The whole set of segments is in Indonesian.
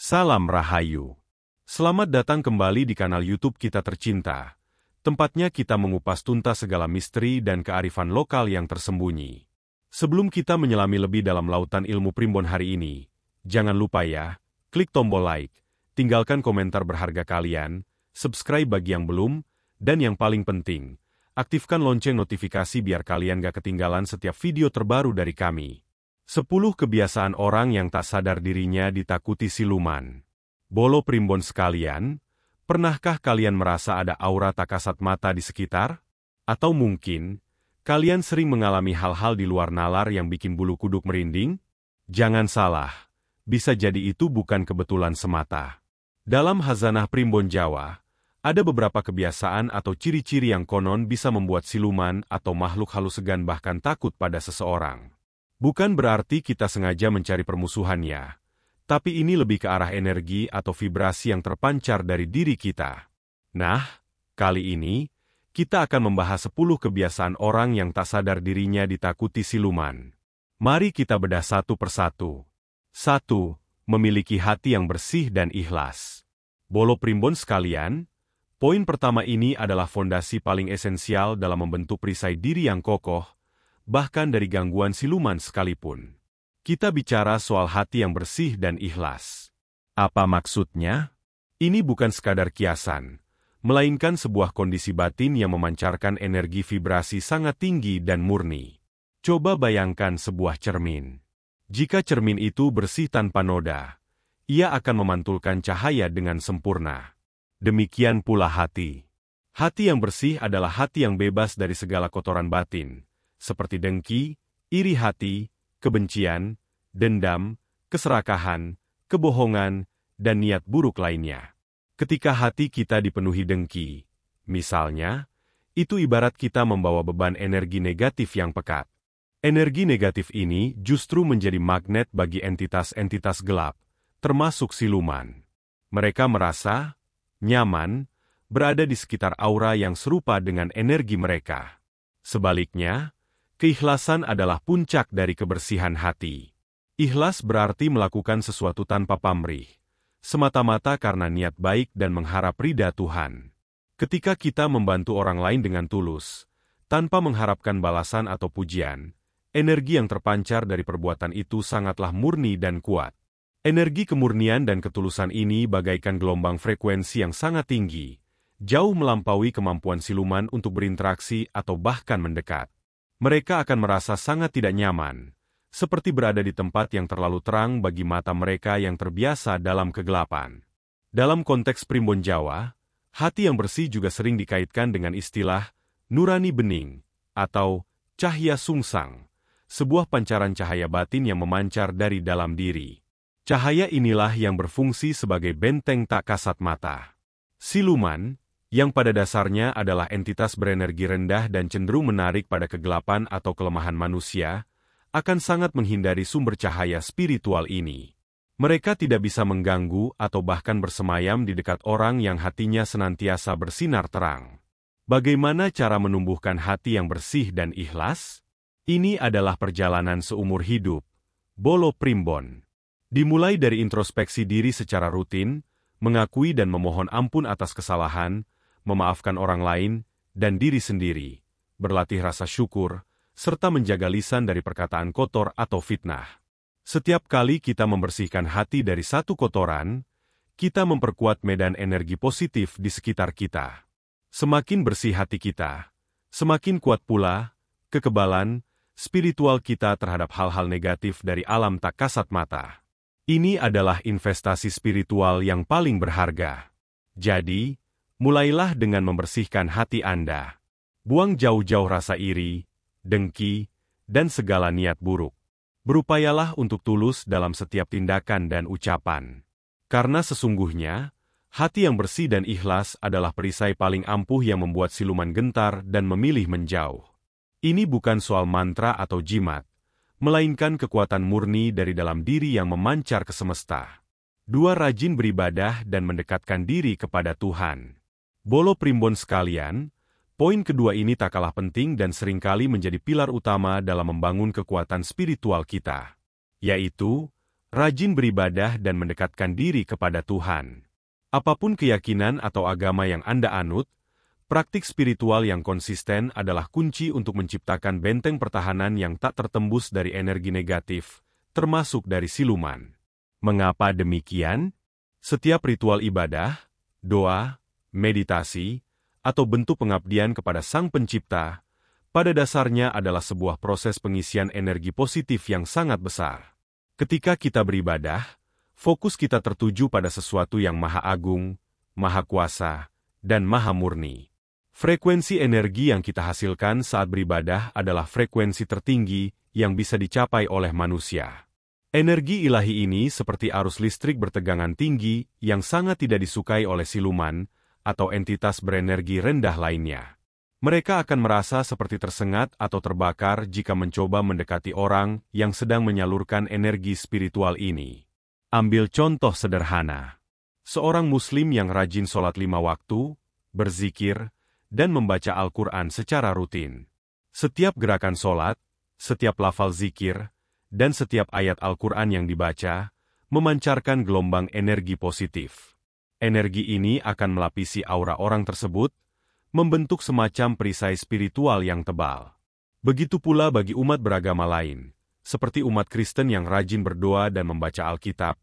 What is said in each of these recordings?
Salam Rahayu. Selamat datang kembali di kanal YouTube kita tercinta. Tempatnya kita mengupas tuntas segala misteri dan kearifan lokal yang tersembunyi. Sebelum kita menyelami lebih dalam lautan ilmu primbon hari ini, jangan lupa ya, klik tombol like, tinggalkan komentar berharga kalian, subscribe bagi yang belum, dan yang paling penting, aktifkan lonceng notifikasi biar kalian gak ketinggalan setiap video terbaru dari kami. 10 kebiasaan orang yang tak sadar dirinya ditakuti siluman. Bolo primbon sekalian, pernahkah kalian merasa ada aura tak kasat mata di sekitar? Atau mungkin, kalian sering mengalami hal-hal di luar nalar yang bikin bulu kuduk merinding? Jangan salah, bisa jadi itu bukan kebetulan semata. Dalam Khazanah Primbon Jawa, ada beberapa kebiasaan atau ciri-ciri yang konon bisa membuat siluman atau makhluk halus segan bahkan takut pada seseorang. Bukan berarti kita sengaja mencari permusuhannya, tapi ini lebih ke arah energi atau vibrasi yang terpancar dari diri kita. Nah, kali ini, kita akan membahas 10 kebiasaan orang yang tak sadar dirinya ditakuti siluman. Mari kita bedah satu persatu. 1. Memiliki hati yang bersih dan ikhlas. Bolo primbon sekalian, poin pertama ini adalah fondasi paling esensial dalam membentuk perisai diri yang kokoh, bahkan dari gangguan siluman sekalipun. Kita bicara soal hati yang bersih dan ikhlas. Apa maksudnya? Ini bukan sekadar kiasan, melainkan sebuah kondisi batin yang memancarkan energi vibrasi sangat tinggi dan murni. Coba bayangkan sebuah cermin. Jika cermin itu bersih tanpa noda, ia akan memantulkan cahaya dengan sempurna. Demikian pula hati. Hati yang bersih adalah hati yang bebas dari segala kotoran batin, seperti dengki, iri hati, kebencian, dendam, keserakahan, kebohongan, dan niat buruk lainnya. Ketika hati kita dipenuhi dengki, misalnya, itu ibarat kita membawa beban energi negatif yang pekat. Energi negatif ini justru menjadi magnet bagi entitas-entitas gelap, termasuk siluman. Mereka merasa nyaman berada di sekitar aura yang serupa dengan energi mereka. Sebaliknya, keikhlasan adalah puncak dari kebersihan hati. Ikhlas berarti melakukan sesuatu tanpa pamrih, semata-mata karena niat baik dan mengharap ridha Tuhan. Ketika kita membantu orang lain dengan tulus, tanpa mengharapkan balasan atau pujian, energi yang terpancar dari perbuatan itu sangatlah murni dan kuat. Energi kemurnian dan ketulusan ini bagaikan gelombang frekuensi yang sangat tinggi, jauh melampaui kemampuan siluman untuk berinteraksi atau bahkan mendekat. Mereka akan merasa sangat tidak nyaman, seperti berada di tempat yang terlalu terang bagi mata mereka yang terbiasa dalam kegelapan. Dalam konteks primbon Jawa, hati yang bersih juga sering dikaitkan dengan istilah nurani bening atau cahya sungsang, sebuah pancaran cahaya batin yang memancar dari dalam diri. Cahaya inilah yang berfungsi sebagai benteng tak kasat mata. Siluman, yang pada dasarnya adalah entitas berenergi rendah dan cenderung menarik pada kegelapan atau kelemahan manusia, akan sangat menghindari sumber cahaya spiritual ini. Mereka tidak bisa mengganggu atau bahkan bersemayam di dekat orang yang hatinya senantiasa bersinar terang. Bagaimana cara menumbuhkan hati yang bersih dan ikhlas? Ini adalah perjalanan seumur hidup. Bolo primbon. Dimulai dari introspeksi diri secara rutin, mengakui dan memohon ampun atas kesalahan, memaafkan orang lain, dan diri sendiri, berlatih rasa syukur, serta menjaga lisan dari perkataan kotor atau fitnah. Setiap kali kita membersihkan hati dari satu kotoran, kita memperkuat medan energi positif di sekitar kita. Semakin bersih hati kita, semakin kuat pula kekebalan spiritual kita terhadap hal-hal negatif dari alam tak kasat mata. Ini adalah investasi spiritual yang paling berharga. Jadi, mulailah dengan membersihkan hati Anda. Buang jauh-jauh rasa iri, dengki, dan segala niat buruk. Berupayalah untuk tulus dalam setiap tindakan dan ucapan. Karena sesungguhnya, hati yang bersih dan ikhlas adalah perisai paling ampuh yang membuat siluman gentar dan memilih menjauh. Ini bukan soal mantra atau jimat, melainkan kekuatan murni dari dalam diri yang memancar ke semesta. 2. Rajin beribadah dan mendekatkan diri kepada Tuhan. Bolo primbon sekalian, poin kedua ini tak kalah penting dan seringkali menjadi pilar utama dalam membangun kekuatan spiritual kita, yaitu rajin beribadah dan mendekatkan diri kepada Tuhan. Apapun keyakinan atau agama yang Anda anut, praktik spiritual yang konsisten adalah kunci untuk menciptakan benteng pertahanan yang tak tertembus dari energi negatif, termasuk dari siluman. Mengapa demikian? Setiap ritual ibadah, doa, meditasi, atau bentuk pengabdian kepada Sang Pencipta, pada dasarnya adalah sebuah proses pengisian energi positif yang sangat besar. Ketika kita beribadah, fokus kita tertuju pada sesuatu yang maha agung, maha kuasa, dan maha murni. Frekuensi energi yang kita hasilkan saat beribadah adalah frekuensi tertinggi yang bisa dicapai oleh manusia. Energi ilahi ini seperti arus listrik bertegangan tinggi yang sangat tidak disukai oleh siluman atau entitas berenergi rendah lainnya. Mereka akan merasa seperti tersengat atau terbakar jika mencoba mendekati orang yang sedang menyalurkan energi spiritual ini. Ambil contoh sederhana. Seorang Muslim yang rajin sholat 5 waktu, berzikir, dan membaca Al-Quran secara rutin. Setiap gerakan sholat, setiap lafal zikir, dan setiap ayat Al-Quran yang dibaca, memancarkan gelombang energi positif. Energi ini akan melapisi aura orang tersebut, membentuk semacam perisai spiritual yang tebal. Begitu pula bagi umat beragama lain, seperti umat Kristen yang rajin berdoa dan membaca Alkitab,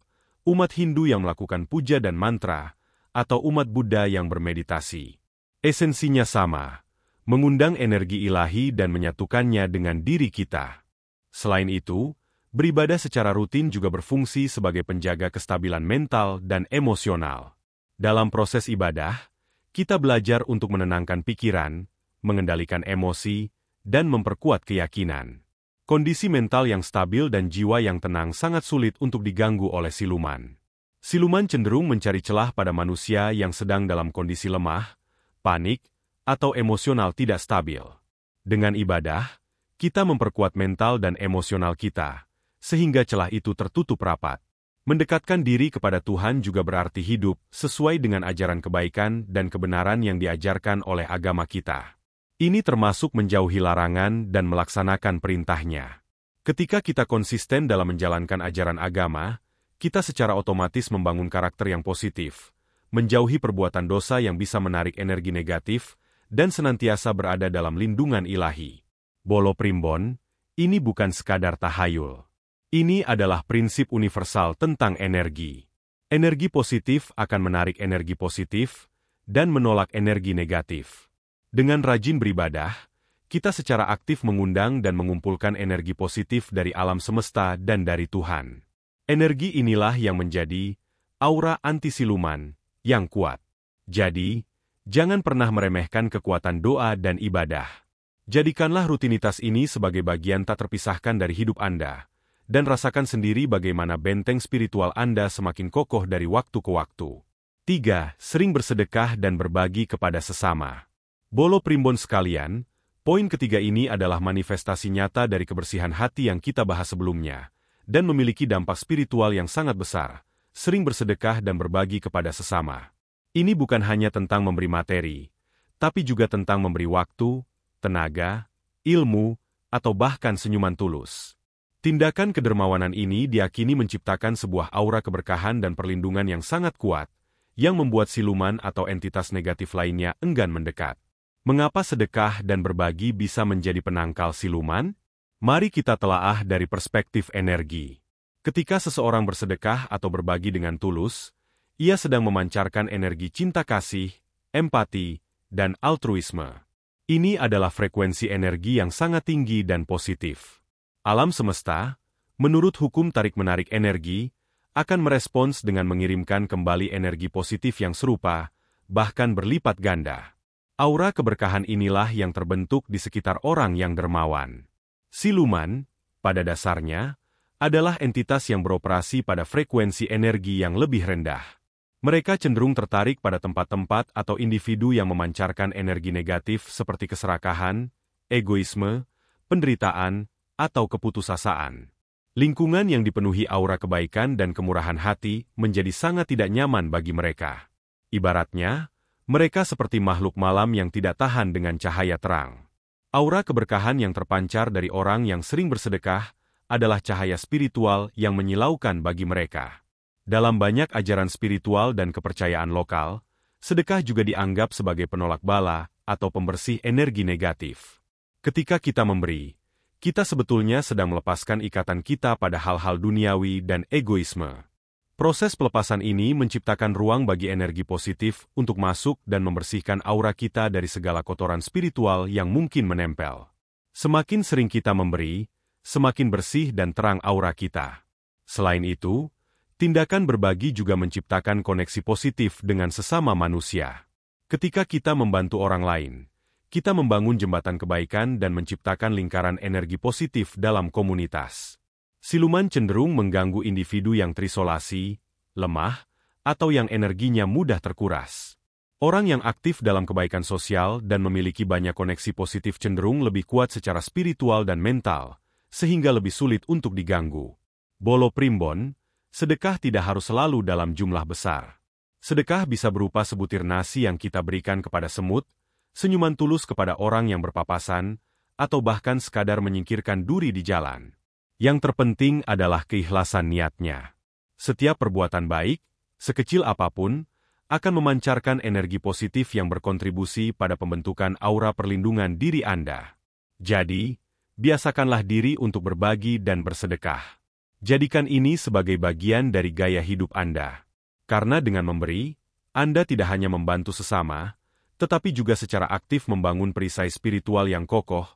umat Hindu yang melakukan puja dan mantra, atau umat Buddha yang bermeditasi. Esensinya sama, mengundang energi ilahi dan menyatukannya dengan diri kita. Selain itu, beribadah secara rutin juga berfungsi sebagai penjaga kestabilan mental dan emosional. Dalam proses ibadah, kita belajar untuk menenangkan pikiran, mengendalikan emosi, dan memperkuat keyakinan. Kondisi mental yang stabil dan jiwa yang tenang sangat sulit untuk diganggu oleh siluman. Siluman cenderung mencari celah pada manusia yang sedang dalam kondisi lemah, panik, atau emosional tidak stabil. Dengan ibadah, kita memperkuat mental dan emosional kita, sehingga celah itu tertutup rapat. Mendekatkan diri kepada Tuhan juga berarti hidup sesuai dengan ajaran kebaikan dan kebenaran yang diajarkan oleh agama kita. Ini termasuk menjauhi larangan dan melaksanakan perintahnya. Ketika kita konsisten dalam menjalankan ajaran agama, kita secara otomatis membangun karakter yang positif, menjauhi perbuatan dosa yang bisa menarik energi negatif, dan senantiasa berada dalam lindungan ilahi. Bolo Primbon, ini bukan sekadar tahayul. Ini adalah prinsip universal tentang energi. Energi positif akan menarik energi positif, dan menolak energi negatif. Dengan rajin beribadah, kita secara aktif mengundang dan mengumpulkan energi positif dari alam semesta dan dari Tuhan. Energi inilah yang menjadi aura anti-siluman yang kuat. Jadi, jangan pernah meremehkan kekuatan doa dan ibadah. Jadikanlah rutinitas ini sebagai bagian tak terpisahkan dari hidup Anda, dan rasakan sendiri bagaimana benteng spiritual Anda semakin kokoh dari waktu ke waktu. 3. Sering bersedekah dan berbagi kepada sesama. Bolo Primbon sekalian, poin ketiga ini adalah manifestasi nyata dari kebersihan hati yang kita bahas sebelumnya, dan memiliki dampak spiritual yang sangat besar. Sering bersedekah dan berbagi kepada sesama. Ini bukan hanya tentang memberi materi, tapi juga tentang memberi waktu, tenaga, ilmu, atau bahkan senyuman tulus. Tindakan kedermawanan ini diyakini menciptakan sebuah aura keberkahan dan perlindungan yang sangat kuat, yang membuat siluman atau entitas negatif lainnya enggan mendekat. Mengapa sedekah dan berbagi bisa menjadi penangkal siluman? Mari kita telaah dari perspektif energi. Ketika seseorang bersedekah atau berbagi dengan tulus, ia sedang memancarkan energi cinta kasih, empati, dan altruisme. Ini adalah frekuensi energi yang sangat tinggi dan positif. Alam semesta, menurut hukum tarik-menarik energi, akan merespons dengan mengirimkan kembali energi positif yang serupa, bahkan berlipat ganda. Aura keberkahan inilah yang terbentuk di sekitar orang yang dermawan. Siluman, pada dasarnya, adalah entitas yang beroperasi pada frekuensi energi yang lebih rendah. Mereka cenderung tertarik pada tempat-tempat atau individu yang memancarkan energi negatif seperti keserakahan, egoisme, penderitaan, atau keputusasaan. Lingkungan yang dipenuhi aura kebaikan dan kemurahan hati menjadi sangat tidak nyaman bagi mereka. Ibaratnya, mereka seperti makhluk malam yang tidak tahan dengan cahaya terang. Aura keberkahan yang terpancar dari orang yang sering bersedekah adalah cahaya spiritual yang menyilaukan bagi mereka. Dalam banyak ajaran spiritual dan kepercayaan lokal, sedekah juga dianggap sebagai penolak bala atau pembersih energi negatif. Ketika kita memberi, kita sebetulnya sedang melepaskan ikatan kita pada hal-hal duniawi dan egoisme. Proses pelepasan ini menciptakan ruang bagi energi positif untuk masuk dan membersihkan aura kita dari segala kotoran spiritual yang mungkin menempel. Semakin sering kita memberi, semakin bersih dan terang aura kita. Selain itu, tindakan berbagi juga menciptakan koneksi positif dengan sesama manusia. Ketika kita membantu orang lain, kita membangun jembatan kebaikan dan menciptakan lingkaran energi positif dalam komunitas. Siluman cenderung mengganggu individu yang terisolasi, lemah, atau yang energinya mudah terkuras. Orang yang aktif dalam kebaikan sosial dan memiliki banyak koneksi positif cenderung lebih kuat secara spiritual dan mental, sehingga lebih sulit untuk diganggu. Bolo Primbon, sedekah tidak harus selalu dalam jumlah besar. Sedekah bisa berupa sebutir nasi yang kita berikan kepada semut, senyuman tulus kepada orang yang berpapasan, atau bahkan sekadar menyingkirkan duri di jalan. Yang terpenting adalah keikhlasan niatnya. Setiap perbuatan baik, sekecil apapun, akan memancarkan energi positif yang berkontribusi pada pembentukan aura perlindungan diri Anda. Jadi, biasakanlah diri untuk berbagi dan bersedekah. Jadikan ini sebagai bagian dari gaya hidup Anda. Karena dengan memberi, Anda tidak hanya membantu sesama, tetapi juga secara aktif membangun perisai spiritual yang kokoh,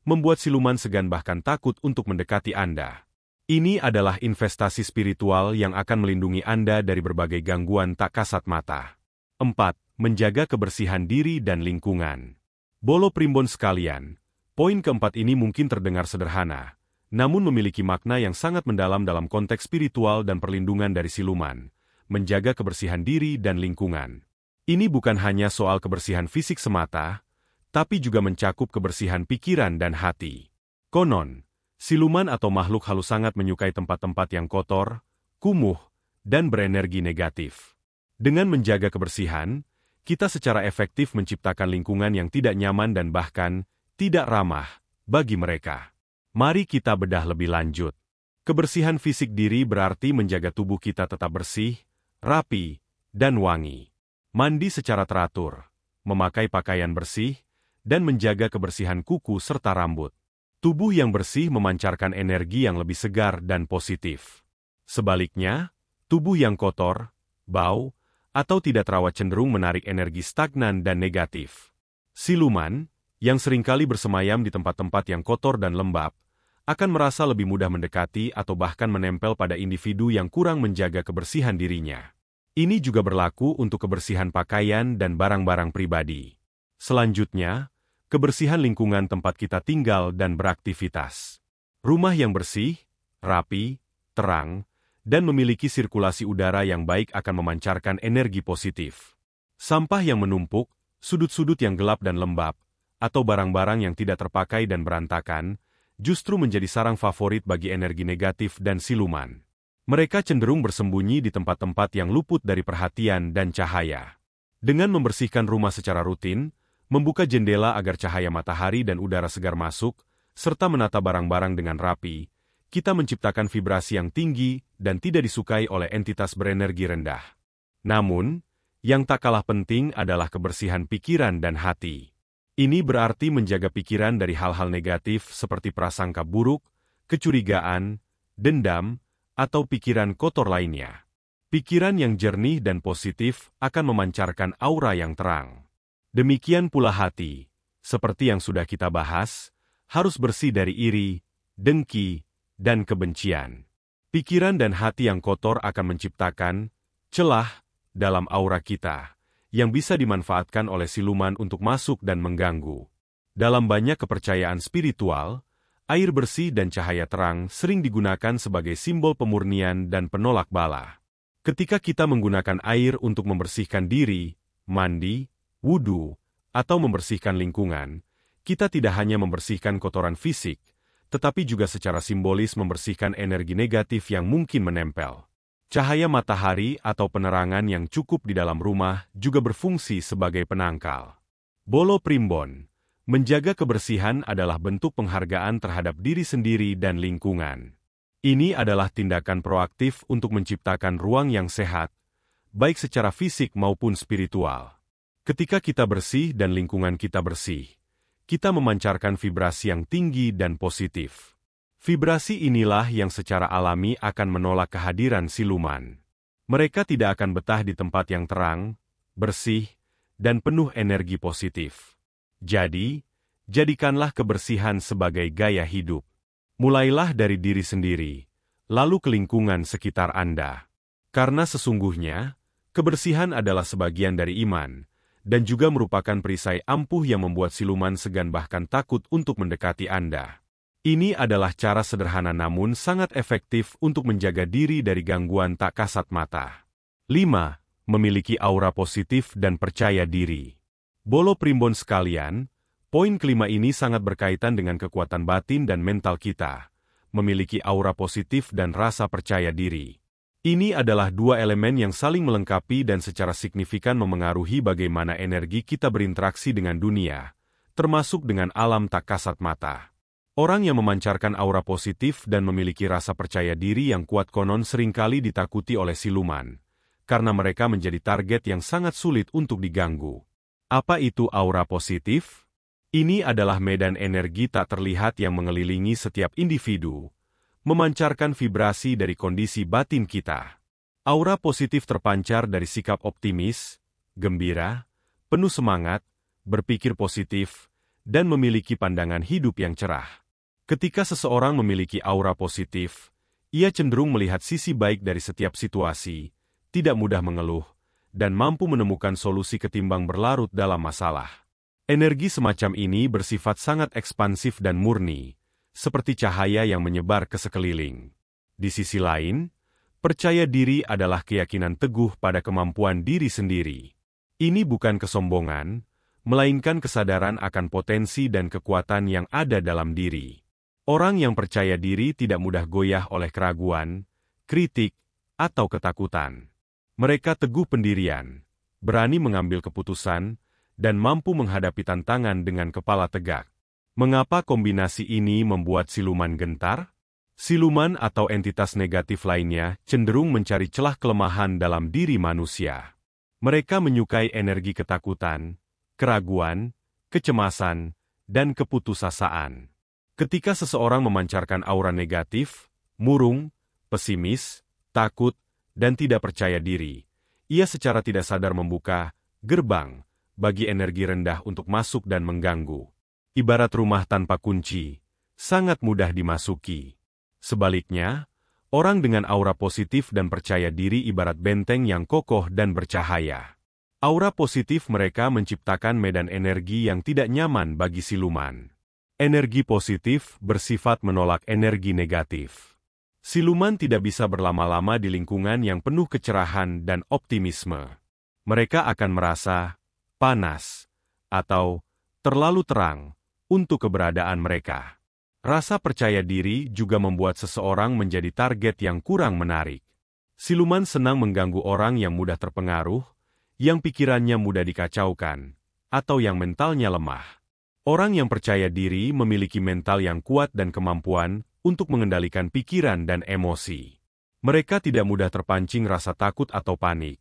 membuat siluman segan bahkan takut untuk mendekati Anda. Ini adalah investasi spiritual yang akan melindungi Anda dari berbagai gangguan tak kasat mata. 4. Menjaga kebersihan diri dan lingkungan. Bolo Primbon sekalian, poin keempat ini mungkin terdengar sederhana, namun memiliki makna yang sangat mendalam dalam konteks spiritual dan perlindungan dari siluman, menjaga kebersihan diri dan lingkungan. Ini bukan hanya soal kebersihan fisik semata, tapi juga mencakup kebersihan pikiran dan hati. Konon, siluman atau makhluk halus sangat menyukai tempat-tempat yang kotor, kumuh, dan berenergi negatif. Dengan menjaga kebersihan, kita secara efektif menciptakan lingkungan yang tidak nyaman dan bahkan tidak ramah bagi mereka. Mari kita bedah lebih lanjut. Kebersihan fisik diri berarti menjaga tubuh kita tetap bersih, rapi, dan wangi. Mandi secara teratur, memakai pakaian bersih, dan menjaga kebersihan kuku serta rambut. Tubuh yang bersih memancarkan energi yang lebih segar dan positif. Sebaliknya, tubuh yang kotor, bau, atau tidak terawat cenderung menarik energi stagnan dan negatif. Siluman, yang seringkali bersemayam di tempat-tempat yang kotor dan lembab, akan merasa lebih mudah mendekati atau bahkan menempel pada individu yang kurang menjaga kebersihan dirinya. Ini juga berlaku untuk kebersihan pakaian dan barang-barang pribadi. Selanjutnya, kebersihan lingkungan tempat kita tinggal dan beraktivitas. Rumah yang bersih, rapi, terang, dan memiliki sirkulasi udara yang baik akan memancarkan energi positif. Sampah yang menumpuk, sudut-sudut yang gelap dan lembab, atau barang-barang yang tidak terpakai dan berantakan, justru menjadi sarang favorit bagi energi negatif dan siluman. Mereka cenderung bersembunyi di tempat-tempat yang luput dari perhatian dan cahaya. Dengan membersihkan rumah secara rutin, membuka jendela agar cahaya matahari dan udara segar masuk, serta menata barang-barang dengan rapi, kita menciptakan vibrasi yang tinggi dan tidak disukai oleh entitas berenergi rendah. Namun, yang tak kalah penting adalah kebersihan pikiran dan hati. Ini berarti menjaga pikiran dari hal-hal negatif seperti prasangka buruk, kecurigaan, dendam, atau pikiran kotor lainnya. Pikiran yang jernih dan positif akan memancarkan aura yang terang. Demikian pula hati, seperti yang sudah kita bahas, harus bersih dari iri, dengki, dan kebencian. Pikiran dan hati yang kotor akan menciptakan celah dalam aura kita, yang bisa dimanfaatkan oleh siluman untuk masuk dan mengganggu. Dalam banyak kepercayaan spiritual, air bersih dan cahaya terang sering digunakan sebagai simbol pemurnian dan penolak bala. Ketika kita menggunakan air untuk membersihkan diri, mandi, wudu, atau membersihkan lingkungan, kita tidak hanya membersihkan kotoran fisik, tetapi juga secara simbolis membersihkan energi negatif yang mungkin menempel. Cahaya matahari atau penerangan yang cukup di dalam rumah juga berfungsi sebagai penangkal. Bolo Primbon, menjaga kebersihan adalah bentuk penghargaan terhadap diri sendiri dan lingkungan. Ini adalah tindakan proaktif untuk menciptakan ruang yang sehat, baik secara fisik maupun spiritual. Ketika kita bersih dan lingkungan kita bersih, kita memancarkan vibrasi yang tinggi dan positif. Vibrasi inilah yang secara alami akan menolak kehadiran siluman. Mereka tidak akan betah di tempat yang terang, bersih, dan penuh energi positif. Jadi, jadikanlah kebersihan sebagai gaya hidup. Mulailah dari diri sendiri, lalu ke lingkungan sekitar Anda. Karena sesungguhnya, kebersihan adalah sebagian dari iman, dan juga merupakan perisai ampuh yang membuat siluman segan bahkan takut untuk mendekati Anda. Ini adalah cara sederhana namun sangat efektif untuk menjaga diri dari gangguan tak kasat mata. 5. Memiliki aura positif dan percaya diri. Bolo primbon sekalian, poin kelima ini sangat berkaitan dengan kekuatan batin dan mental kita, memiliki aura positif dan rasa percaya diri. Ini adalah dua elemen yang saling melengkapi dan secara signifikan memengaruhi bagaimana energi kita berinteraksi dengan dunia, termasuk dengan alam tak kasat mata. Orang yang memancarkan aura positif dan memiliki rasa percaya diri yang kuat konon seringkali ditakuti oleh siluman, karena mereka menjadi target yang sangat sulit untuk diganggu. Apa itu aura positif? Ini adalah medan energi tak terlihat yang mengelilingi setiap individu, memancarkan vibrasi dari kondisi batin kita. Aura positif terpancar dari sikap optimis, gembira, penuh semangat, berpikir positif, dan memiliki pandangan hidup yang cerah. Ketika seseorang memiliki aura positif, ia cenderung melihat sisi baik dari setiap situasi, tidak mudah mengeluh, dan mampu menemukan solusi ketimbang berlarut dalam masalah. Energi semacam ini bersifat sangat ekspansif dan murni, seperti cahaya yang menyebar ke sekeliling. Di sisi lain, percaya diri adalah keyakinan teguh pada kemampuan diri sendiri. Ini bukan kesombongan, melainkan kesadaran akan potensi dan kekuatan yang ada dalam diri. Orang yang percaya diri tidak mudah goyah oleh keraguan, kritik, atau ketakutan. Mereka teguh pendirian, berani mengambil keputusan, dan mampu menghadapi tantangan dengan kepala tegak. Mengapa kombinasi ini membuat siluman gentar? Siluman atau entitas negatif lainnya cenderung mencari celah kelemahan dalam diri manusia. Mereka menyukai energi ketakutan, keraguan, kecemasan, dan keputusasaan. Ketika seseorang memancarkan aura negatif, murung, pesimis, takut, dan tidak percaya diri, ia secara tidak sadar membuka gerbang bagi energi rendah untuk masuk dan mengganggu. Ibarat rumah tanpa kunci, sangat mudah dimasuki. Sebaliknya, orang dengan aura positif dan percaya diri ibarat benteng yang kokoh dan bercahaya. Aura positif mereka menciptakan medan energi yang tidak nyaman bagi siluman. Energi positif bersifat menolak energi negatif. Siluman tidak bisa berlama-lama di lingkungan yang penuh kecerahan dan optimisme. Mereka akan merasa panas, atau terlalu terang untuk keberadaan mereka. Rasa percaya diri juga membuat seseorang menjadi target yang kurang menarik. Siluman senang mengganggu orang yang mudah terpengaruh, yang pikirannya mudah dikacaukan, atau yang mentalnya lemah. Orang yang percaya diri memiliki mental yang kuat dan kemampuan untuk mengendalikan pikiran dan emosi. Mereka tidak mudah terpancing rasa takut atau panik,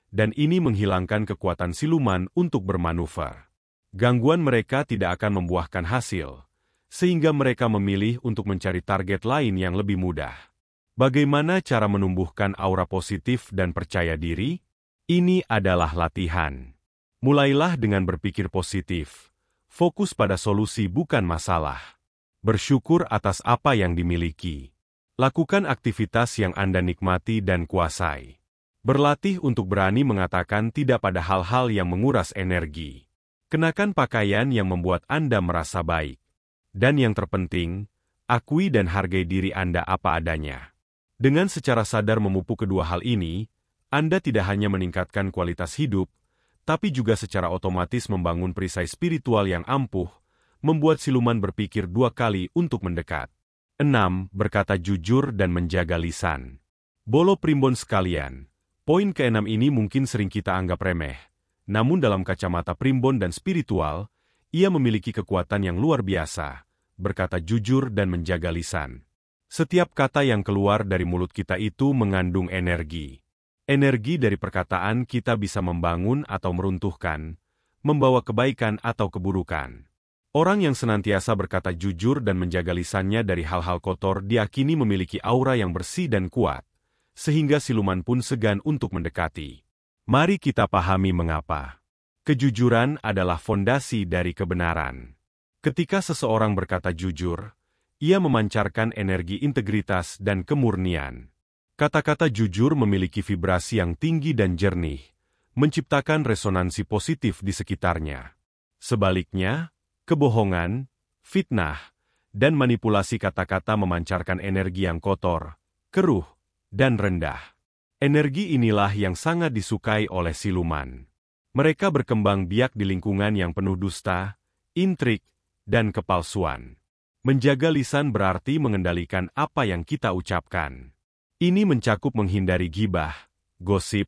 dan ini menghilangkan kekuatan siluman untuk bermanuver. Gangguan mereka tidak akan membuahkan hasil, sehingga mereka memilih untuk mencari target lain yang lebih mudah. Bagaimana cara menumbuhkan aura positif dan percaya diri? Ini adalah latihan. Mulailah dengan berpikir positif, fokus pada solusi bukan masalah. Bersyukur atas apa yang dimiliki. Lakukan aktivitas yang Anda nikmati dan kuasai. Berlatih untuk berani mengatakan tidak pada hal-hal yang menguras energi. Kenakan pakaian yang membuat Anda merasa baik. Dan yang terpenting, akui dan hargai diri Anda apa adanya. Dengan secara sadar memupuk kedua hal ini, Anda tidak hanya meningkatkan kualitas hidup, tapi juga secara otomatis membangun perisai spiritual yang ampuh, membuat siluman berpikir dua kali untuk mendekat. 6. Berkata jujur dan menjaga lisan. Bolo primbon sekalian. Poin ke-6 ini mungkin sering kita anggap remeh, namun dalam kacamata primbon dan spiritual, ia memiliki kekuatan yang luar biasa, berkata jujur dan menjaga lisan. Setiap kata yang keluar dari mulut kita itu mengandung energi. Energi dari perkataan kita bisa membangun atau meruntuhkan, membawa kebaikan atau keburukan. Orang yang senantiasa berkata jujur dan menjaga lisannya dari hal-hal kotor diakini memiliki aura yang bersih dan kuat, sehingga siluman pun segan untuk mendekati. Mari kita pahami mengapa. Kejujuran adalah fondasi dari kebenaran. Ketika seseorang berkata jujur, ia memancarkan energi integritas dan kemurnian. Kata-kata jujur memiliki vibrasi yang tinggi dan jernih, menciptakan resonansi positif di sekitarnya. Sebaliknya, kebohongan, fitnah, dan manipulasi kata-kata memancarkan energi yang kotor, keruh, dan rendah. Energi inilah yang sangat disukai oleh siluman. Mereka berkembang biak di lingkungan yang penuh dusta, intrik, dan kepalsuan. Menjaga lisan berarti mengendalikan apa yang kita ucapkan. Ini mencakup menghindari gibah, gosip,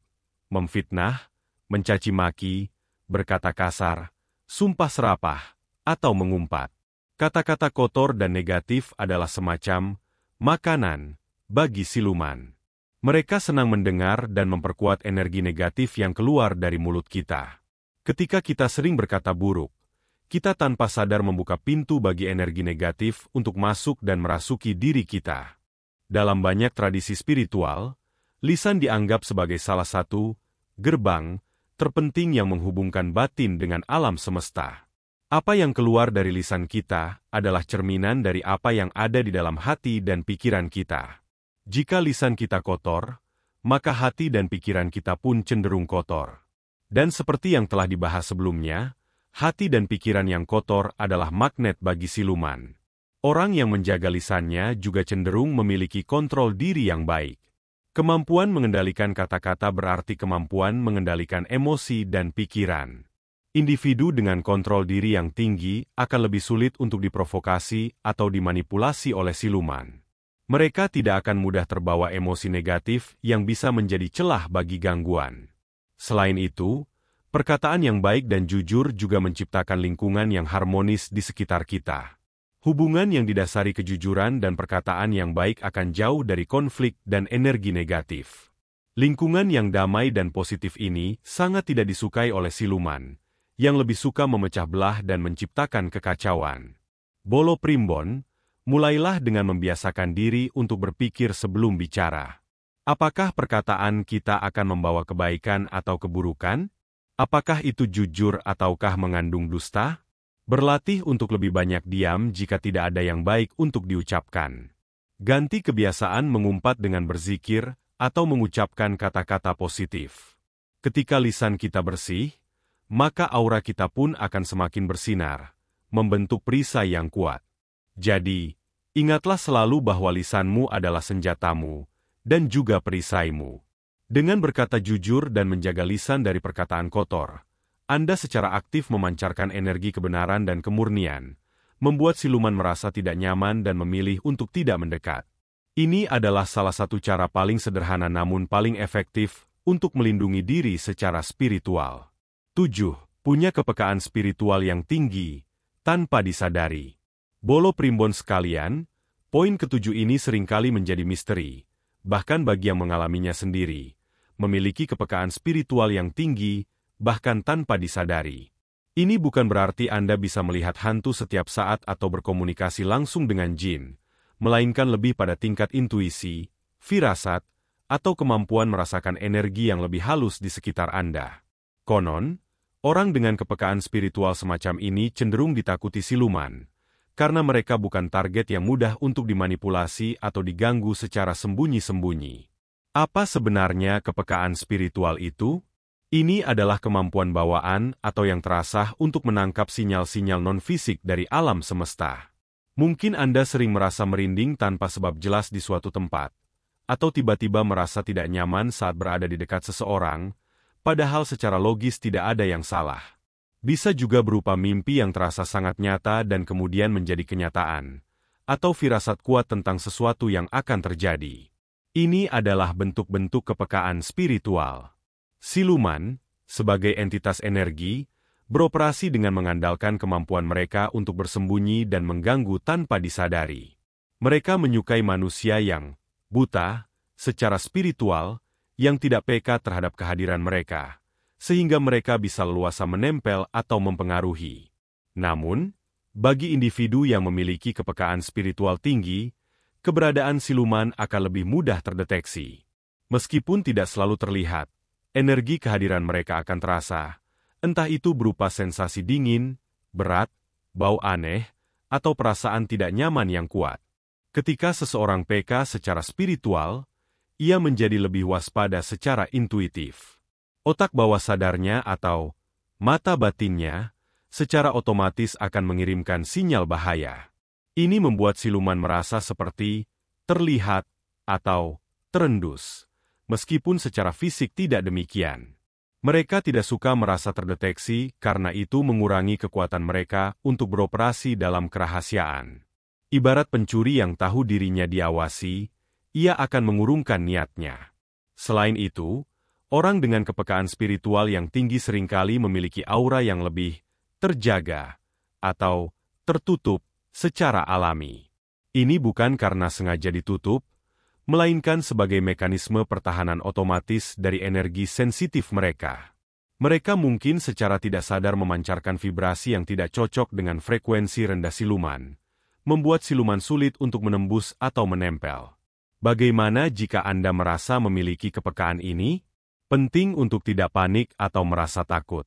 memfitnah, mencaci maki, berkata kasar, sumpah serapah, atau mengumpat. Kata-kata kotor dan negatif adalah semacam makanan bagi siluman. Mereka senang mendengar dan memperkuat energi negatif yang keluar dari mulut kita. Ketika kita sering berkata buruk, kita tanpa sadar membuka pintu bagi energi negatif untuk masuk dan merasuki diri kita. Dalam banyak tradisi spiritual, lisan dianggap sebagai salah satu gerbang terpenting yang menghubungkan batin dengan alam semesta. Apa yang keluar dari lisan kita adalah cerminan dari apa yang ada di dalam hati dan pikiran kita. Jika lisan kita kotor, maka hati dan pikiran kita pun cenderung kotor. Dan seperti yang telah dibahas sebelumnya, hati dan pikiran yang kotor adalah magnet bagi siluman. Orang yang menjaga lisannya juga cenderung memiliki kontrol diri yang baik. Kemampuan mengendalikan kata-kata berarti kemampuan mengendalikan emosi dan pikiran. Individu dengan kontrol diri yang tinggi akan lebih sulit untuk diprovokasi atau dimanipulasi oleh siluman. Mereka tidak akan mudah terbawa emosi negatif yang bisa menjadi celah bagi gangguan. Selain itu, perkataan yang baik dan jujur juga menciptakan lingkungan yang harmonis di sekitar kita. Hubungan yang didasari kejujuran dan perkataan yang baik akan jauh dari konflik dan energi negatif. Lingkungan yang damai dan positif ini sangat tidak disukai oleh siluman, yang lebih suka memecah belah dan menciptakan kekacauan. Bolo Primbon, mulailah dengan membiasakan diri untuk berpikir sebelum bicara. Apakah perkataan kita akan membawa kebaikan atau keburukan? Apakah itu jujur ataukah mengandung dusta? Berlatih untuk lebih banyak diam jika tidak ada yang baik untuk diucapkan. Ganti kebiasaan mengumpat dengan berzikir atau mengucapkan kata-kata positif. Ketika lisan kita bersih, maka aura kita pun akan semakin bersinar, membentuk perisai yang kuat. Jadi, ingatlah selalu bahwa lisanmu adalah senjatamu dan juga perisaimu. Dengan berkata jujur dan menjaga lisan dari perkataan kotor, Anda secara aktif memancarkan energi kebenaran dan kemurnian, membuat siluman merasa tidak nyaman dan memilih untuk tidak mendekat. Ini adalah salah satu cara paling sederhana namun paling efektif untuk melindungi diri secara spiritual. 7. Punya kepekaan spiritual yang tinggi, tanpa disadari. Bolo Primbon sekalian, poin ketujuh ini seringkali menjadi misteri, bahkan bagi yang mengalaminya sendiri. Memiliki kepekaan spiritual yang tinggi, bahkan tanpa disadari. Ini bukan berarti Anda bisa melihat hantu setiap saat atau berkomunikasi langsung dengan jin, melainkan lebih pada tingkat intuisi, firasat, atau kemampuan merasakan energi yang lebih halus di sekitar Anda. Konon, orang dengan kepekaan spiritual semacam ini cenderung ditakuti siluman, karena mereka bukan target yang mudah untuk dimanipulasi atau diganggu secara sembunyi-sembunyi. Apa sebenarnya kepekaan spiritual itu? Ini adalah kemampuan bawaan atau yang terasah untuk menangkap sinyal-sinyal non-fisik dari alam semesta. Mungkin Anda sering merasa merinding tanpa sebab jelas di suatu tempat, atau tiba-tiba merasa tidak nyaman saat berada di dekat seseorang, padahal secara logis tidak ada yang salah. Bisa juga berupa mimpi yang terasa sangat nyata dan kemudian menjadi kenyataan, atau firasat kuat tentang sesuatu yang akan terjadi. Ini adalah bentuk-bentuk kepekaan spiritual. Siluman, sebagai entitas energi, beroperasi dengan mengandalkan kemampuan mereka untuk bersembunyi dan mengganggu tanpa disadari. Mereka menyukai manusia yang buta secara spiritual, yang tidak peka terhadap kehadiran mereka, sehingga mereka bisa leluasa menempel atau mempengaruhi. Namun, bagi individu yang memiliki kepekaan spiritual tinggi, keberadaan siluman akan lebih mudah terdeteksi. Meskipun tidak selalu terlihat, energi kehadiran mereka akan terasa, entah itu berupa sensasi dingin, berat, bau aneh, atau perasaan tidak nyaman yang kuat. Ketika seseorang peka secara spiritual, ia menjadi lebih waspada secara intuitif. Otak bawah sadarnya atau mata batinnya secara otomatis akan mengirimkan sinyal bahaya. Ini membuat siluman merasa seperti terlihat atau terendus, meskipun secara fisik tidak demikian. Mereka tidak suka merasa terdeteksi karena itu mengurangi kekuatan mereka untuk beroperasi dalam kerahasiaan. Ibarat pencuri yang tahu dirinya diawasi, ia akan mengurungkan niatnya. Selain itu, orang dengan kepekaan spiritual yang tinggi seringkali memiliki aura yang lebih terjaga atau tertutup secara alami. Ini bukan karena sengaja ditutup, melainkan sebagai mekanisme pertahanan otomatis dari energi sensitif mereka. Mereka mungkin secara tidak sadar memancarkan vibrasi yang tidak cocok dengan frekuensi rendah siluman, membuat siluman sulit untuk menembus atau menempel. Bagaimana jika Anda merasa memiliki kepekaan ini? Penting untuk tidak panik atau merasa takut.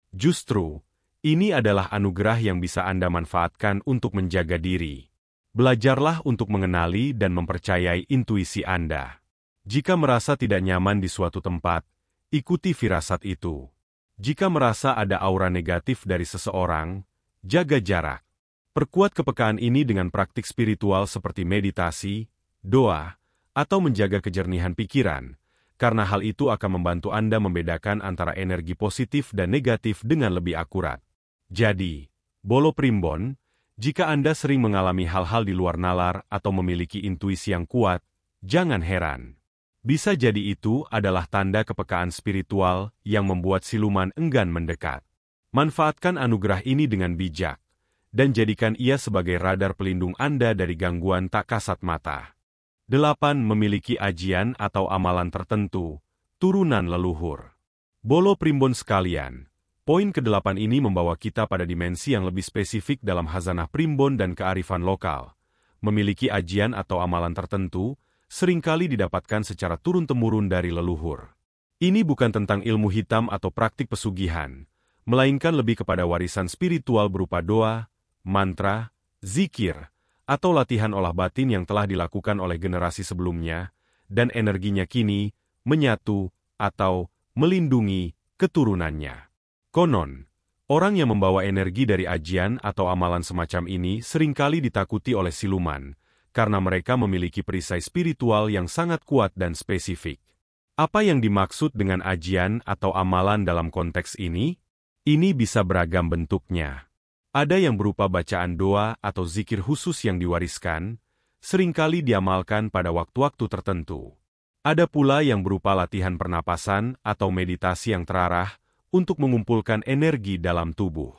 Justru, ini adalah anugerah yang bisa Anda manfaatkan untuk menjaga diri. Belajarlah untuk mengenali dan mempercayai intuisi Anda. Jika merasa tidak nyaman di suatu tempat, ikuti firasat itu. Jika merasa ada aura negatif dari seseorang, jaga jarak. Perkuat kepekaan ini dengan praktik spiritual seperti meditasi, doa, atau menjaga kejernihan pikiran, karena hal itu akan membantu Anda membedakan antara energi positif dan negatif dengan lebih akurat. Jadi, Bolo Primbon, jika Anda sering mengalami hal-hal di luar nalar atau memiliki intuisi yang kuat, jangan heran. Bisa jadi itu adalah tanda kepekaan spiritual yang membuat siluman enggan mendekat. Manfaatkan anugerah ini dengan bijak, dan jadikan ia sebagai radar pelindung Anda dari gangguan tak kasat mata. 8. Memiliki ajian atau amalan tertentu, turunan leluhur. Bolo Primbon sekalian, poin ke-8 ini membawa kita pada dimensi yang lebih spesifik dalam khazanah primbon dan kearifan lokal. Memiliki ajian atau amalan tertentu, seringkali didapatkan secara turun-temurun dari leluhur. Ini bukan tentang ilmu hitam atau praktik pesugihan, melainkan lebih kepada warisan spiritual berupa doa, mantra, zikir, atau latihan olah batin yang telah dilakukan oleh generasi sebelumnya, dan energinya kini menyatu atau melindungi keturunannya. Konon, orang yang membawa energi dari ajian atau amalan semacam ini seringkali ditakuti oleh siluman, karena mereka memiliki perisai spiritual yang sangat kuat dan spesifik. Apa yang dimaksud dengan ajian atau amalan dalam konteks ini? Ini bisa beragam bentuknya. Ada yang berupa bacaan doa atau zikir khusus yang diwariskan, seringkali diamalkan pada waktu-waktu tertentu. Ada pula yang berupa latihan pernapasan atau meditasi yang terarah untuk mengumpulkan energi dalam tubuh.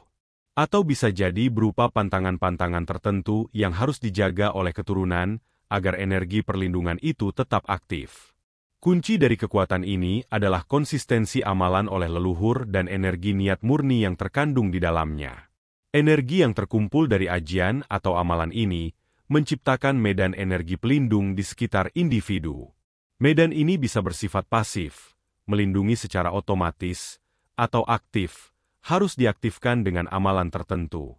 Atau bisa jadi berupa pantangan-pantangan tertentu yang harus dijaga oleh keturunan agar energi perlindungan itu tetap aktif. Kunci dari kekuatan ini adalah konsistensi amalan oleh leluhur dan energi niat murni yang terkandung di dalamnya. Energi yang terkumpul dari ajian atau amalan ini menciptakan medan energi pelindung di sekitar individu. Medan ini bisa bersifat pasif, melindungi secara otomatis, atau aktif, harus diaktifkan dengan amalan tertentu.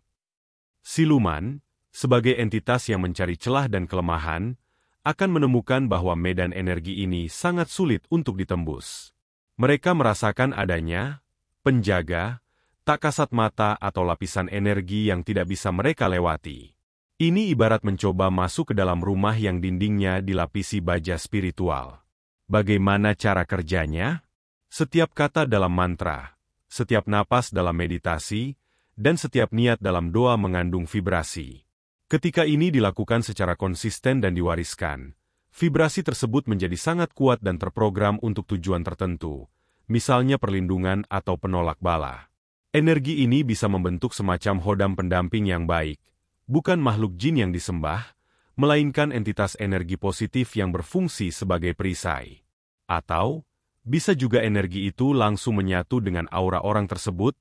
Siluman, sebagai entitas yang mencari celah dan kelemahan, akan menemukan bahwa medan energi ini sangat sulit untuk ditembus. Mereka merasakan adanya penjaga, tak kasat mata atau lapisan energi yang tidak bisa mereka lewati. Ini ibarat mencoba masuk ke dalam rumah yang dindingnya dilapisi baja spiritual. Bagaimana cara kerjanya? Setiap kata dalam mantra, setiap napas dalam meditasi, dan setiap niat dalam doa mengandung vibrasi. Ketika ini dilakukan secara konsisten dan diwariskan, vibrasi tersebut menjadi sangat kuat dan terprogram untuk tujuan tertentu, misalnya perlindungan atau penolak bala. Energi ini bisa membentuk semacam hodam pendamping yang baik, bukan makhluk jin yang disembah, melainkan entitas energi positif yang berfungsi sebagai perisai. Atau, bisa juga energi itu langsung menyatu dengan aura orang tersebut,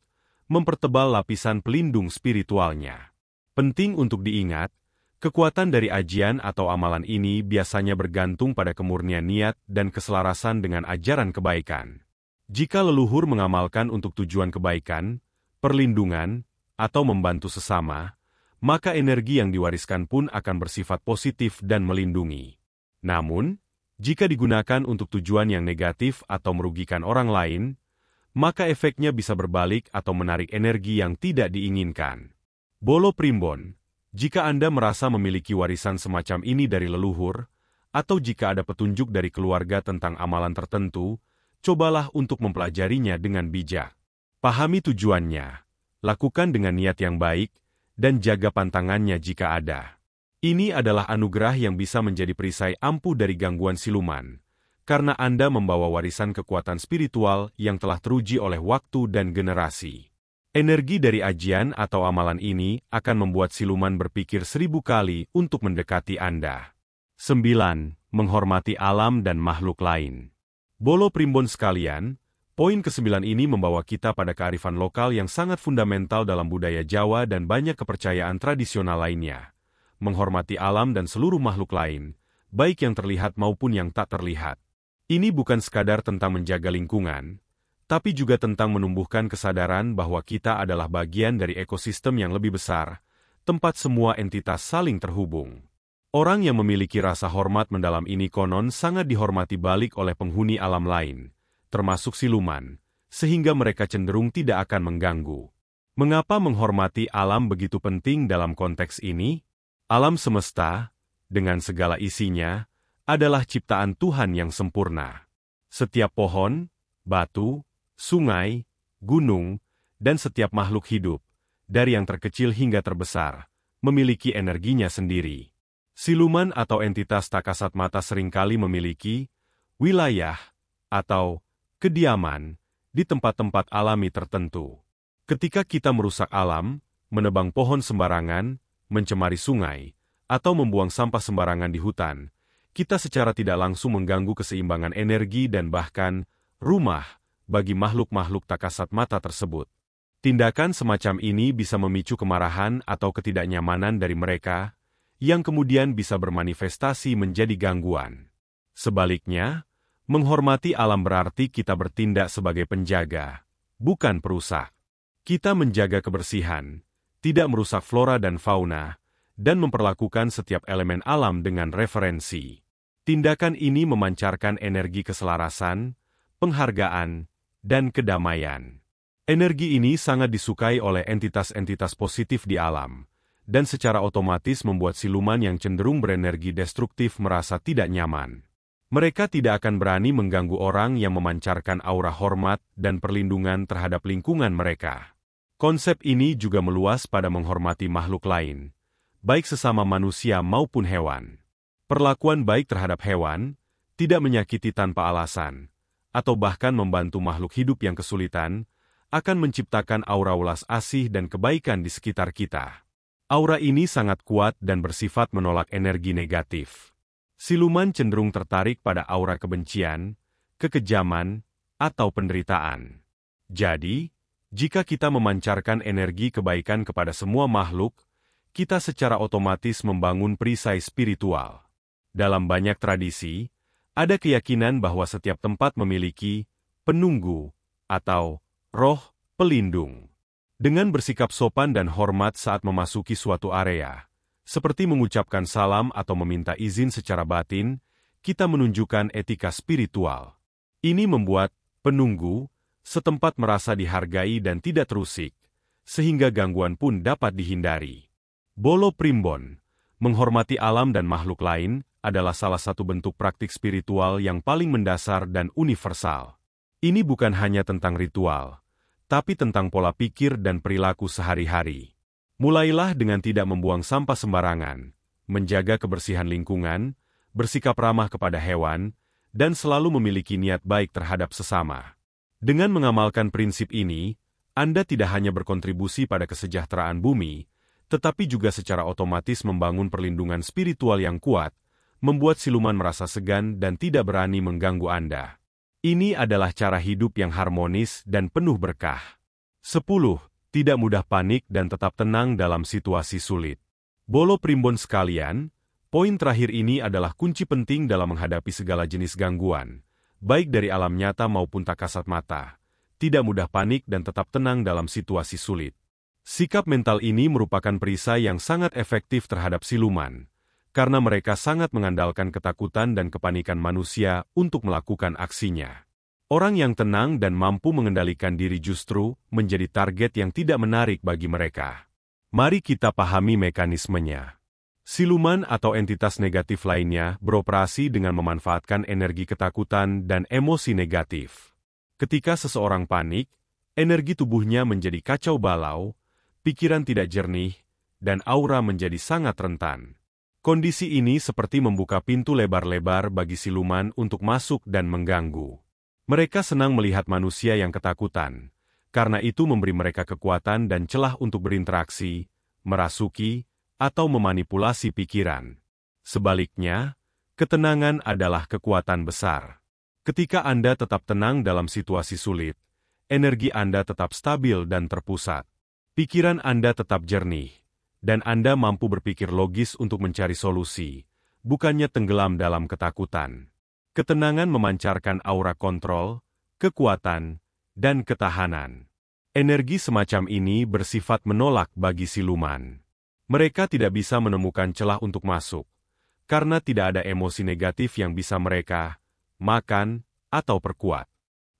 mempertebal lapisan pelindung spiritualnya. Penting untuk diingat, kekuatan dari ajian atau amalan ini biasanya bergantung pada kemurnian niat dan keselarasan dengan ajaran kebaikan. Jika leluhur mengamalkan untuk tujuan kebaikan, perlindungan, atau membantu sesama, maka energi yang diwariskan pun akan bersifat positif dan melindungi. Namun, jika digunakan untuk tujuan yang negatif atau merugikan orang lain, maka efeknya bisa berbalik atau menarik energi yang tidak diinginkan. Bolo Primbon, jika Anda merasa memiliki warisan semacam ini dari leluhur, atau jika ada petunjuk dari keluarga tentang amalan tertentu, cobalah untuk mempelajarinya dengan bijak. Pahami tujuannya, lakukan dengan niat yang baik, dan jaga pantangannya jika ada. Ini adalah anugerah yang bisa menjadi perisai ampuh dari gangguan siluman, karena Anda membawa warisan kekuatan spiritual yang telah teruji oleh waktu dan generasi. Energi dari ajian atau amalan ini akan membuat siluman berpikir 1000 kali untuk mendekati Anda. 9. Menghormati alam dan makhluk lain. Bolo Primbon sekalian, poin ke-9 ini membawa kita pada kearifan lokal yang sangat fundamental dalam budaya Jawa dan banyak kepercayaan tradisional lainnya. Menghormati alam dan seluruh makhluk lain, baik yang terlihat maupun yang tak terlihat. Ini bukan sekadar tentang menjaga lingkungan, tapi juga tentang menumbuhkan kesadaran bahwa kita adalah bagian dari ekosistem yang lebih besar, tempat semua entitas saling terhubung. Orang yang memiliki rasa hormat mendalam ini konon sangat dihormati balik oleh penghuni alam lain, termasuk siluman, sehingga mereka cenderung tidak akan mengganggu. Mengapa menghormati alam begitu penting dalam konteks ini? Alam semesta, dengan segala isinya, adalah ciptaan Tuhan yang sempurna. Setiap pohon, batu, sungai, gunung, dan setiap makhluk hidup, dari yang terkecil hingga terbesar, memiliki energinya sendiri. Siluman atau entitas tak kasat mata seringkali memiliki wilayah atau kediaman di tempat-tempat alami tertentu. Ketika kita merusak alam, menebang pohon sembarangan, mencemari sungai, atau membuang sampah sembarangan di hutan, kita secara tidak langsung mengganggu keseimbangan energi dan bahkan rumah bagi makhluk-makhluk tak kasat mata tersebut. Tindakan semacam ini bisa memicu kemarahan atau ketidaknyamanan dari mereka, yang kemudian bisa bermanifestasi menjadi gangguan. Sebaliknya, menghormati alam berarti kita bertindak sebagai penjaga, bukan perusak. Kita menjaga kebersihan, tidak merusak flora dan fauna, dan memperlakukan setiap elemen alam dengan referensi. Tindakan ini memancarkan energi keselarasan, penghargaan, dan kedamaian. Energi ini sangat disukai oleh entitas-entitas positif di alam, dan secara otomatis membuat siluman yang cenderung berenergi destruktif merasa tidak nyaman. Mereka tidak akan berani mengganggu orang yang memancarkan aura hormat dan perlindungan terhadap lingkungan mereka. Konsep ini juga meluas pada menghormati makhluk lain, baik sesama manusia maupun hewan. Perlakuan baik terhadap hewan, tidak menyakiti tanpa alasan, atau bahkan membantu makhluk hidup yang kesulitan, akan menciptakan aura welas asih dan kebaikan di sekitar kita. Aura ini sangat kuat dan bersifat menolak energi negatif. Siluman cenderung tertarik pada aura kebencian, kekejaman, atau penderitaan. Jadi, jika kita memancarkan energi kebaikan kepada semua makhluk, kita secara otomatis membangun perisai spiritual. Dalam banyak tradisi, ada keyakinan bahwa setiap tempat memiliki penunggu atau roh pelindung. Dengan bersikap sopan dan hormat saat memasuki suatu area, seperti mengucapkan salam atau meminta izin secara batin, kita menunjukkan etika spiritual. Ini membuat penunggu setempat merasa dihargai dan tidak terusik, sehingga gangguan pun dapat dihindari. Bolo Primbon, menghormati alam dan makhluk lain, adalah salah satu bentuk praktik spiritual yang paling mendasar dan universal. Ini bukan hanya tentang ritual, tapi tentang pola pikir dan perilaku sehari-hari. Mulailah dengan tidak membuang sampah sembarangan, menjaga kebersihan lingkungan, bersikap ramah kepada hewan, dan selalu memiliki niat baik terhadap sesama. Dengan mengamalkan prinsip ini, Anda tidak hanya berkontribusi pada kesejahteraan bumi, tetapi juga secara otomatis membangun perlindungan spiritual yang kuat, membuat siluman merasa segan dan tidak berani mengganggu Anda. Ini adalah cara hidup yang harmonis dan penuh berkah. 10. Tidak mudah panik dan tetap tenang dalam situasi sulit. Bolo Primbon sekalian, poin terakhir ini adalah kunci penting dalam menghadapi segala jenis gangguan, baik dari alam nyata maupun tak kasat mata. Tidak mudah panik dan tetap tenang dalam situasi sulit. Sikap mental ini merupakan perisai yang sangat efektif terhadap siluman, karena mereka sangat mengandalkan ketakutan dan kepanikan manusia untuk melakukan aksinya. Orang yang tenang dan mampu mengendalikan diri justru menjadi target yang tidak menarik bagi mereka. Mari kita pahami mekanismenya. Siluman atau entitas negatif lainnya beroperasi dengan memanfaatkan energi ketakutan dan emosi negatif. Ketika seseorang panik, energi tubuhnya menjadi kacau balau, pikiran tidak jernih, dan aura menjadi sangat rentan. Kondisi ini seperti membuka pintu lebar-lebar bagi siluman untuk masuk dan mengganggu. Mereka senang melihat manusia yang ketakutan, karena itu memberi mereka kekuatan dan celah untuk berinteraksi, merasuki, atau memanipulasi pikiran. Sebaliknya, ketenangan adalah kekuatan besar. Ketika Anda tetap tenang dalam situasi sulit, energi Anda tetap stabil dan terpusat. Pikiran Anda tetap jernih, dan Anda mampu berpikir logis untuk mencari solusi, bukannya tenggelam dalam ketakutan. Ketenangan memancarkan aura kontrol, kekuatan, dan ketahanan. Energi semacam ini bersifat menolak bagi siluman. Mereka tidak bisa menemukan celah untuk masuk, karena tidak ada emosi negatif yang bisa mereka makan atau perkuat.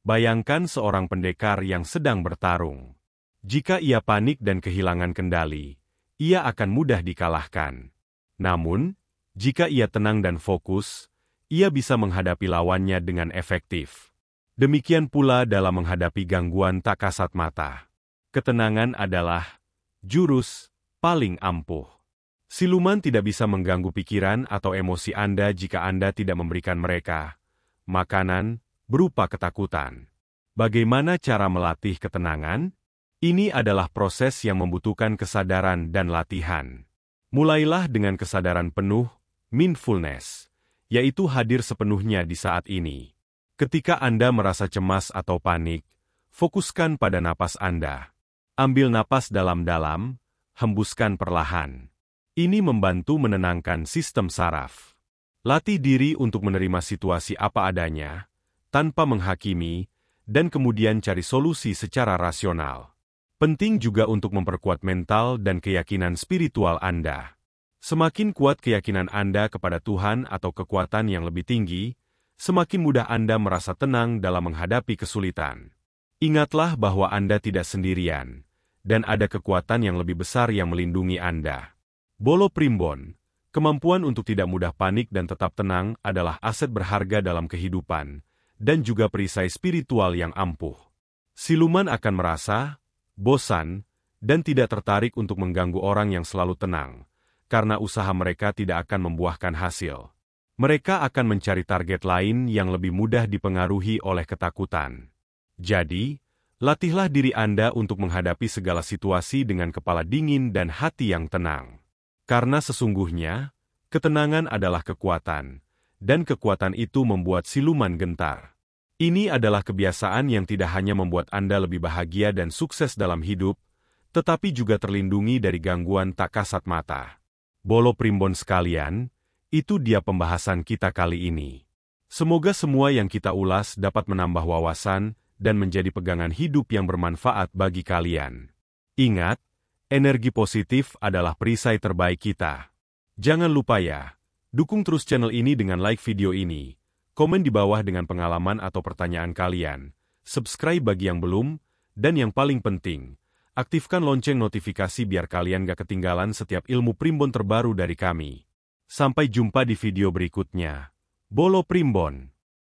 Bayangkan seorang pendekar yang sedang bertarung. Jika ia panik dan kehilangan kendali, ia akan mudah dikalahkan. Namun, jika ia tenang dan fokus, ia bisa menghadapi lawannya dengan efektif. Demikian pula dalam menghadapi gangguan tak kasat mata. Ketenangan adalah jurus paling ampuh. Siluman tidak bisa mengganggu pikiran atau emosi Anda jika Anda tidak memberikan mereka makanan berupa ketakutan. Bagaimana cara melatih ketenangan? Ini adalah proses yang membutuhkan kesadaran dan latihan. Mulailah dengan kesadaran penuh, mindfulness, yaitu hadir sepenuhnya di saat ini. Ketika Anda merasa cemas atau panik, fokuskan pada napas Anda. Ambil napas dalam-dalam, hembuskan perlahan. Ini membantu menenangkan sistem saraf. Latih diri untuk menerima situasi apa adanya, tanpa menghakimi, dan kemudian cari solusi secara rasional. Penting juga untuk memperkuat mental dan keyakinan spiritual Anda. Semakin kuat keyakinan Anda kepada Tuhan atau kekuatan yang lebih tinggi, semakin mudah Anda merasa tenang dalam menghadapi kesulitan. Ingatlah bahwa Anda tidak sendirian, dan ada kekuatan yang lebih besar yang melindungi Anda. Bolo Primbon, kemampuan untuk tidak mudah panik dan tetap tenang adalah aset berharga dalam kehidupan, dan juga perisai spiritual yang ampuh. Siluman akan merasa bosan dan tidak tertarik untuk mengganggu orang yang selalu tenang, karena usaha mereka tidak akan membuahkan hasil. Mereka akan mencari target lain yang lebih mudah dipengaruhi oleh ketakutan. Jadi, latihlah diri Anda untuk menghadapi segala situasi dengan kepala dingin dan hati yang tenang. Karena sesungguhnya, ketenangan adalah kekuatan, dan kekuatan itu membuat siluman gentar. Ini adalah kebiasaan yang tidak hanya membuat Anda lebih bahagia dan sukses dalam hidup, tetapi juga terlindungi dari gangguan tak kasat mata. Bolo Primbon sekalian, itu dia pembahasan kita kali ini. Semoga semua yang kita ulas dapat menambah wawasan dan menjadi pegangan hidup yang bermanfaat bagi kalian. Ingat, energi positif adalah perisai terbaik kita. Jangan lupa ya, dukung terus channel ini dengan like video ini, komen di bawah dengan pengalaman atau pertanyaan kalian, subscribe bagi yang belum, dan yang paling penting, aktifkan lonceng notifikasi biar kalian gak ketinggalan setiap ilmu primbon terbaru dari kami. Sampai jumpa di video berikutnya. Bolo Primbon.